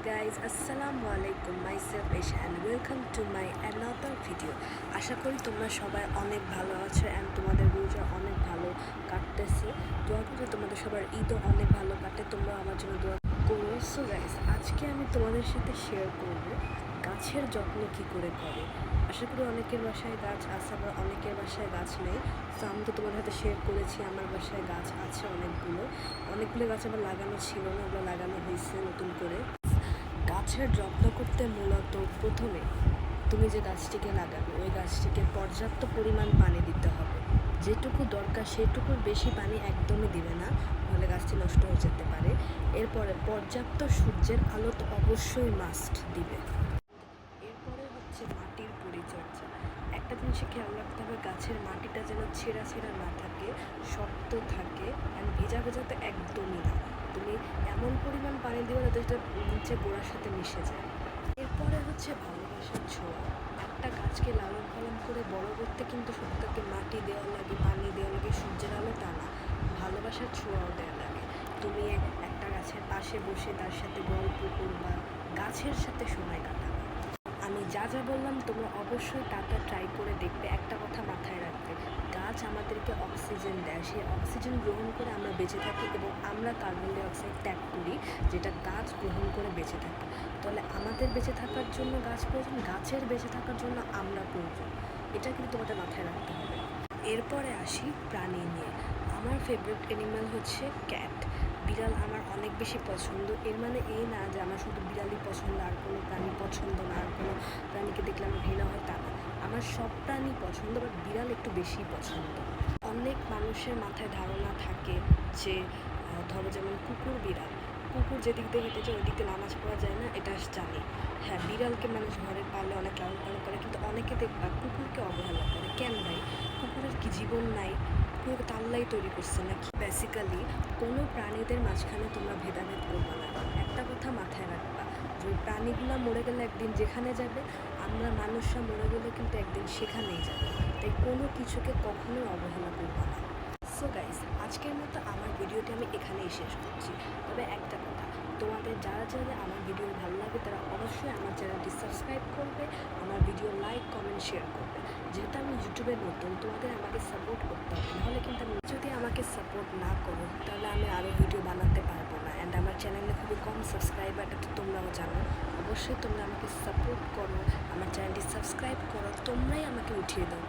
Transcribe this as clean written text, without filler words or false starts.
guys, Assalamu alaikum, myself Aisha and welcome to my another video. আশা করি তোমরা সবাই অনেক ভালো আছো and তোমাদের রোজা অনেক ভালো কাটতেছে। দোয়া করি তোমাদের সবার ঈদও অনেক ভালো কাটে, তোমরা আমার জন্য দোয়া করো। সো গাইস, আজকে আমি তোমাদের সাথে শেয়ার করব গাছের যত্ন কী করে করে। আশা করি অনেকের বাসায় গাছ আছে, আবার অনেকের বাসায় গাছ নেই। তো আমি তো তোমাদের সাথে শেয়ার করেছি আমার বাসায় গাছ আছে অনেকগুলো গাছ আবার লাগানো ছিল না, ওগুলো লাগানো হয়েছে নতুন করে। গাছের যত্ন করতে মূলত প্রথমে তুমি যে গাছটিকে লাগাবে ওই গাছটিকে পর্যাপ্ত পরিমাণ পানি দিতে হবে। যেটুকু দরকার সেটুকুর বেশি পানি একদমই দিবে না, তাহলে গাছটি নষ্ট হয়ে যেতে পারে। এরপরে পর্যাপ্ত সূর্যের আলো তো অবশ্যই মাস্ট দিবে। এরপরে হচ্ছে মাটির পরিচর্যা। একটা জিনিসে খেয়াল রাখতে হবে, গাছের মাটিটা যেন ছেঁড়া ছেঁড়া না থাকে, শক্ত থাকে অ্যান্ড ভেজা ভেজা তো একদমই না। তুমি এমন পরিমাণ পানি দিবে যাতে সেটা নিচে গোড়ার সাথে মিশে যায়। এরপরে হচ্ছে ভালোবাসার ছোঁয়া। একটা গাছকে লালন পালন করে বড় করতে কিন্তু শুধু তাকে মাটি দেওয়া লাগে, পানি দেওয়া লাগে, সূর্যের আলো তা না, ভালোবাসার ছোঁয়াও দেওয়া লাগে। তুমি একটা গাছের পাশে বসে তার সাথে গল্প করবা, গাছের সাথে সময় কাটাবা। আমি যা যা বললাম তোমরা অবশ্যই তা ট্রাই করে দেখবে। একটা কথা মাথায় রাখবে, গাছ আমাদেরকে অক্সিজেন দেয়, সেই অক্সিজেন গ্রহণ করে আমরা বেঁচে থাকি এবং আমরা কার্বন ডাই অক্সাইড ত্যাগ করি, যেটা গাছ গ্রহণ করে বেঁচে থাকে। তাহলে আমাদের বেঁচে থাকার জন্য গাছ প্রয়োজন, গাছের বেঁচে থাকার জন্য আমরা প্রয়োজন, এটা কিন্তু তোমাদের মাথায় রাখতে হবে। এরপরে আসি প্রাণী নিয়ে। আমার ফেভারিট অ্যানিম্যাল হচ্ছে ক্যাট। বিড়াল আমার অনেক বেশি পছন্দ। এর মানে এই না যে আমার শুধু বিড়ালই পছন্দ, আর কোনো প্রাণী পছন্দ না, আর কোনো প্রাণীকে দেখলে আমার ঘৃণা হয় তা না। আমার সব প্রাণী পছন্দ, বাট বিড়াল একটু বেশি পছন্দ। অনেক মানুষের মাথায় ধারণা থাকে যে ধরো যেমন কুকুর বিড়াল, কুকুর যেদিক দিয়ে হেঁটে যায় ওই দিক দিয়ে নামাজ পড়া যায় না, এটা জানি। হ্যাঁ, বিড়ালকে মানুষ ঘরে পালে অনেক লালন পালন করে, কিন্তু অনেকে দেখবা কুকুরকে অবহেলা করে। কেন ভাই? কুকুরের কি জীবন নাই? কুকুরকে তো আল্লাহই তৈরি করছে নাকি? বেসিক্যালি কোনো প্রাণীদের মাঝখানে তোমরা ভেদাভেদ করবে না। একটা কথা মাথায় রাখবা, যে প্রাণীগুলো মরে গেলে একদিন যেখানে যাবে, আমরা মানুষরা মরে গেলে কিন্তু একদিন সেখানেই যাবে। তাই কোনো কিছুকে কখনোই অবহেলা করবা না। সো গাইস, আজকের মতো আমার ভিডিওটি আমি এখানেই শেষ করছি। তবে একটা কথা, তোমাদের যারা যারা আমার ভিডিও ভালো লাগে তারা অবশ্যই আমার চ্যানেলটি সাবস্ক্রাইব করবে, আমার ভিডিও লাইক কমেন্ট শেয়ার করবে। যেহেতু আমি ইউটিউবের নতুন, তোমাদের আমাকে সাপোর্ট করতে হবে, নাহলে কিন্তু আমি যদি আমাকে সাপোর্ট না করো তাহলে আমি আরও ভিডিও বানাতে পারবো না। অ্যান্ড আমার চ্যানেলে খুবই কম সাবস্ক্রাইবার, এটা তো তোমরাও জানো। অবশ্যই তোমরা আমাকে সাপোর্ট করো, আমার চ্যানেলটি সাবস্ক্রাইব করো, তোমরাই আমাকে উঠিয়ে দাও।